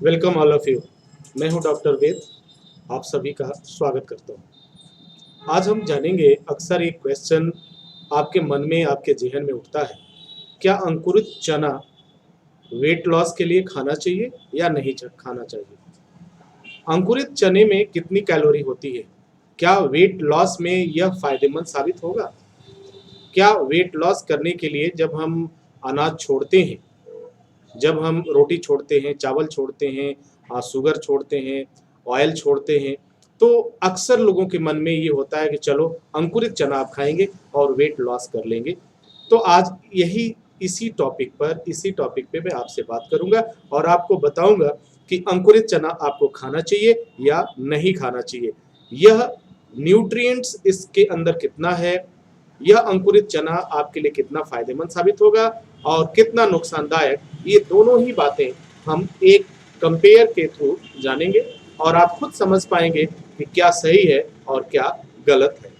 Welcome all of you. मैं हूं doctor वेद। आप सभी का स्वागत करता हूं। आज हम जानेंगे, अक्सर एक क्वेश्चन आपके मन में, आपके जहन में उठता है, क्या अंकुरित चना वेट लॉस के लिए खाना चाहिए या नहीं खाना चाहिए? अंकुरित चने में कितनी कैलोरी होती है? क्या वेट लॉस में यह फायदेमंद साबित होगा? क्या वेट लॉस करने के लिए जब हम अनाज छोड़ते हैं, जब हम रोटी छोड़ते हैं, चावल छोड़ते हैं, शुगर छोड़ते हैं, ऑयल छोड़ते हैं, तो अक्सर लोगों के मन में ये होता है कि चलो अंकुरित चना आप खाएंगे और वेट लॉस कर लेंगे। तो आज यही इसी टॉपिक पे मैं आपसे बात करूंगा और आपको बताऊंगा कि अंकुरित चना आपको खाना चाहिए या नहीं खाना चाहिए। यह न्यूट्रिएंट्स इसके अंदर कितना है, यह अंकुरित चना आपके लिए कितना फायदेमंद साबित होगा और कितना नुकसानदायक, ये दोनों ही बातें हम एक कंपेयर के थ्रू जानेंगे और आप खुद समझ पाएंगे कि क्या सही है और क्या गलत है।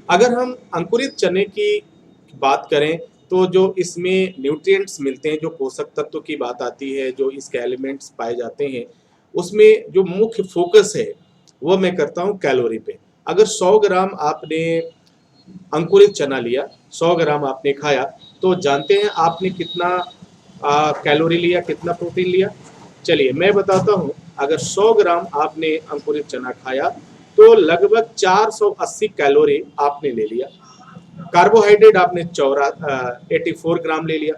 अगर हम अंकुरित चने की बात करें तो जो इसमें न्यूट्रिएंट्स मिलते हैं, जो पोषक तत्व की बात आती है, जो इसके एलिमेंट्स पाए जाते हैं, उसमें जो मुख्य फोकस है वो मैं करता हूँ कैलोरी पे। अगर 100 ग्राम आपने अंकुरित चना लिया, 100 ग्राम आपने खाया, तो जानते हैं आपने कितना कैलोरी लिया, कितना प्रोटीन लिया? चलिए मैं बताता हूँ। अगर 100 ग्राम आपने अंकुरित चना खाया तो लगभग 480 कैलोरी आपने ले लिया। कार्बोहाइड्रेट आपने 84 ग्राम ले लिया,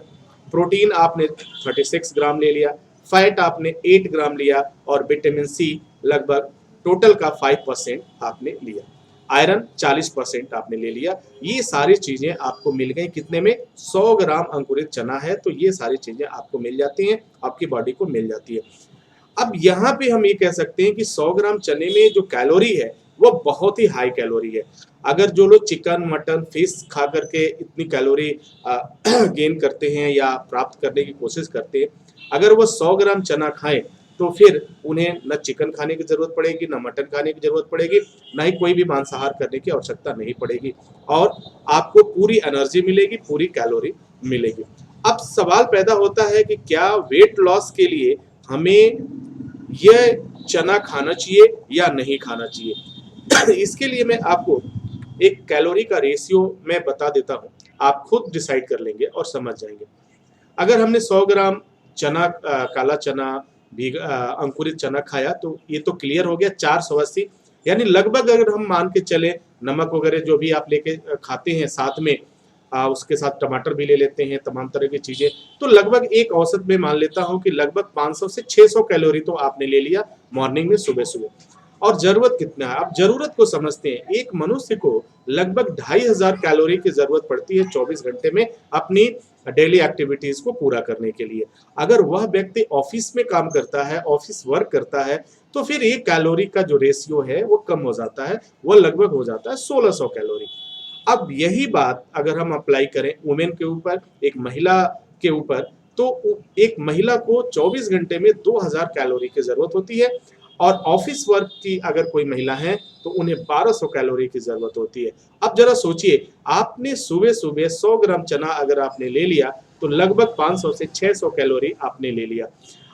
प्रोटीन आपने 36 ग्राम ले लिया, फैट आपने 8 ग्राम लिया और विटामिन सी लगभग टोटल का 5% आपने लिया। आयरन 40% आपने ले लिया। ये सारी चीजें आपको मिल गई कितने में? 100 ग्राम अंकुरित चना है तो ये सारी चीजें आपको मिल जाती हैं, आपकी बॉडी को मिल जाती है। अब यहाँ पे हम ये कह सकते हैं कि 100 ग्राम चने में जो कैलोरी है वो बहुत ही हाई कैलोरी है। अगर जो लोग चिकन, मटन, फिश खा करके इतनी कैलोरी गेन करते हैं या प्राप्त करने की कोशिश करते हैं, अगर वो 100 ग्राम चना खाएं तो फिर उन्हें न चिकन खाने की जरूरत पड़ेगी, न मटन खाने की जरूरत पड़ेगी, न ही कोई भी मांसाहार करने की आवश्यकता नहीं पड़ेगी और आपको पूरी एनर्जी मिलेगी, पूरी कैलोरी मिलेगी। अब सवाल पैदा होता है कि क्या वेट लॉस के लिए हमें यह चना खाना चाहिए या नहीं खाना चाहिए? इसके लिए मैं आपको एक कैलोरी का रेशियो मैं बता देता हूं, आप खुद डिसाइड कर लेंगे और समझ जाएंगे। अगर हमने 100 ग्राम चना, काला चना, अंकुरित चना खाया तो ये तो क्लियर हो गया 480, यानी लगभग अगर हम मान के चले, नमक वगैरह जो भी आप लेके खाते हैं साथ में, उसके साथ टमाटर भी ले लेते हैं, तमाम तरह की चीजें, तो लगभग एक औसत में मान लेता हूं कि लगभग 500 से 600 कैलोरी तो आपने ले लिया मॉर्निंग में, सुबह सुबह। और जरूरत कितना है, आप जरूरत को समझते हैं। एक मनुष्य को लगभग 2500 कैलोरी की जरूरत पड़ती है 24 घंटे में अपनी डेली एक्टिविटीज को पूरा करने के लिए। अगर वह व्यक्ति ऑफिस में काम करता है, ऑफिस वर्क करता है, तो फिर ये कैलोरी का जो रेशियो है वो कम हो जाता है, वो लगभग हो जाता है 1600 कैलोरी। अब यही बात अगर हम अप्लाई करें वुमेन के ऊपर, एक महिला के ऊपर, तो एक महिला को 24 घंटे में 2000 कैलोरी की जरूरत होती है और ऑफिस वर्क की अगर कोई महिला है तो उन्हें 1200 कैलोरी की जरूरत होती है। अब जरा सोचिए, आपने सुबह सुबह 100 ग्राम चना अगर आपने ले लिया तो लगभग 500 से 600 कैलोरी आपने ले लिया।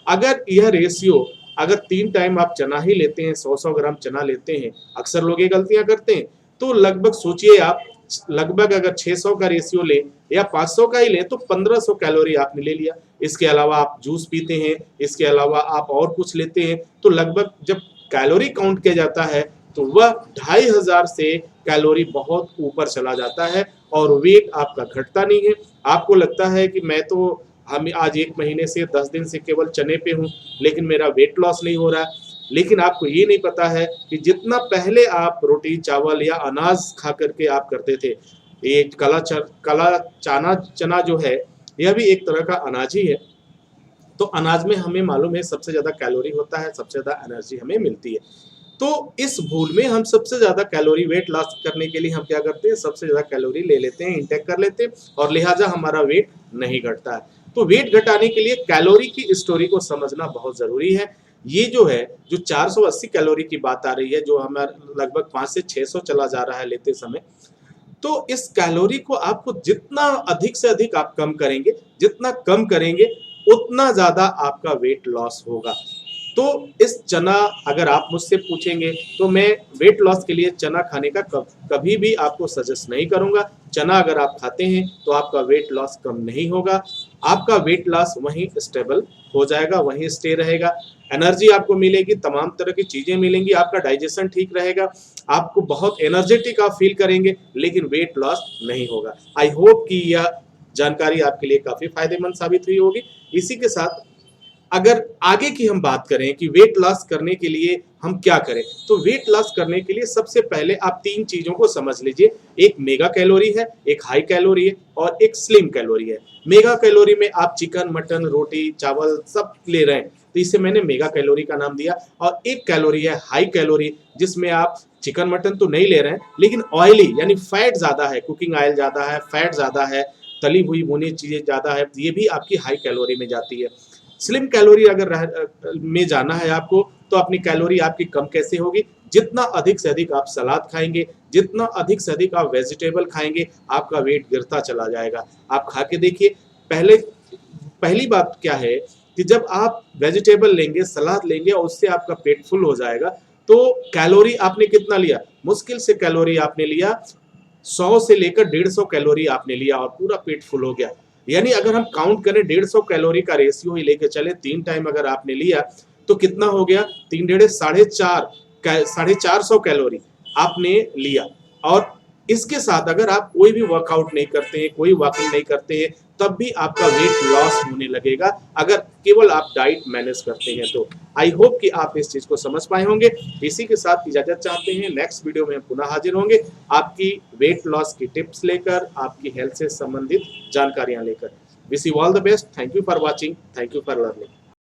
अगर यह रेशियो, अगर 3 टाइम आप चना ही लेते हैं, 100-100 ग्राम चना लेते हैं, अक्सर लोग ये गलतियां करते हैं, तो लगभग सोचिए आप, लगभग अगर 600 का रेशियो ले या 500 का ही ले तो 1500 कैलोरी आपने ले लिया। इसके अलावा आप जूस पीते हैं, इसके अलावा आप और कुछ लेते हैं, तो लगभग जब कैलोरी काउंट किया जाता है तो वह 2500 से कैलोरी बहुत ऊपर चला जाता है और वेट आपका घटता नहीं है। आपको लगता है कि मैं तो हम आज 1 महीने से 10 दिन से केवल चने पे हूँ लेकिन मेरा वेट लॉस नहीं हो रहा है। लेकिन आपको ये नहीं पता है कि जितना पहले आप रोटी, चावल या अनाज खा करके आप करते थे, ये काला चना जो है, यह भी एक तरह का अनाज ही है। तो अनाज में हमें मालूम है सबसे ज्यादा कैलोरी होता है, सबसे ज्यादा एनर्जी हमें मिलती है। तो इस भूल में हम सबसे ज्यादा कैलोरी, वेट लॉस करने के लिए हम क्या करते हैं, सबसे ज्यादा कैलोरी ले लेते हैं, इंटेक कर लेते हैं और लिहाजा हमारा वेट नहीं घटता है। तो वेट घटाने के लिए कैलोरी की स्टोरी को समझना बहुत जरूरी है। ये जो है, जो 480 कैलोरी की बात आ रही है, जो हमारा लगभग 5 से 600 चला जा रहा है लेते समय, तो इस कैलोरी को आपको जितना अधिक से अधिक आप कम करेंगे, जितना कम करेंगे उतना ज्यादा आपका वेट लॉस होगा। तो इस चना, अगर आप मुझसे पूछेंगे तो मैं वेट लॉस के लिए चना खाने का कभी भी आपको सजेस्ट नहीं करूंगा। चना अगर आप खाते हैं तो आपका वेट लॉस कम नहीं होगा, आपका वेट लॉस वहीं स्टेबल हो जाएगा, वहीं स्टे रहेगा। एनर्जी आपको मिलेगी, तमाम तरह की चीजें मिलेंगी, आपका डाइजेशन ठीक रहेगा, आपको बहुत एनर्जेटिक आप फील करेंगे, लेकिन वेट लॉस नहीं होगा। आई होप कि यह जानकारी आपके लिए काफी फायदेमंद साबित हुई होगी। इसी के साथ अगर आगे की हम बात करें कि वेट लॉस करने के लिए हम क्या करें, तो वेट लॉस करने के लिए सबसे पहले आप 3 चीजों को समझ लीजिए। एक मेगा कैलोरी है, एक हाई कैलोरी है और एक स्लिम कैलोरी है। मेगा कैलोरी में आप चिकन, मटन, रोटी, चावल सब ले रहे हैं, तो इसे मैंने मेगा कैलोरी का नाम दिया। और एक कैलोरी है हाई कैलोरी, जिसमें आप चिकन, मटन तो नहीं ले रहे हैं, लेकिन ऑयली यानी फैट ज्यादा है, कुकिंग ऑयल ज्यादा है, फैट ज्यादा है, तली हुई भुनी चीजें ज्यादा है, ये भी आपकी हाई कैलोरी में जाती है। स्लिम कैलोरी अगर में जाना है आपको, तो अपनी कैलोरी आपकी कम कैसे होगी? जितना अधिक से अधिक आप सलाद खाएंगे, जितना अधिक से अधिक आप वेजिटेबल खाएंगे, आपका वेट गिरता चला जाएगा। आप खा के देखिए। पहले पहली बात क्या है कि जब आप वेजिटेबल लेंगे, सलाद लेंगे और उससे आपका पेट फुल हो जाएगा, तो कैलोरी आपने कितना लिया? मुश्किल से कैलोरी आपने लिया 100 से लेकर 150 कैलोरी आपने लिया और पूरा पेट फुल हो गया। यानी अगर हम काउंट करें 150 कैलोरी का रेशियो ही लेके चले, 3 टाइम अगर आपने लिया तो कितना हो गया? 3 डेढ़ 450 कैलोरी आपने लिया। और इसके साथ अगर आप कोई भी वर्कआउट नहीं करते हैं, कोई वॉकिंग नहीं करते हैं, तब भी आपका वेट लॉस होने लगेगा, अगर केवल आप डाइट मैनेज करते हैं तो। आई होप कि आप इस चीज को समझ पाए होंगे। इसी के साथ इजाजत चाहते हैं, नेक्स्ट वीडियो में हम पुनः हाजिर होंगे आपकी वेट लॉस की टिप्स लेकर, आपकी हेल्थ से संबंधित जानकारियां लेकर। Wish you all the best. Thank you for watching, thank you for learning.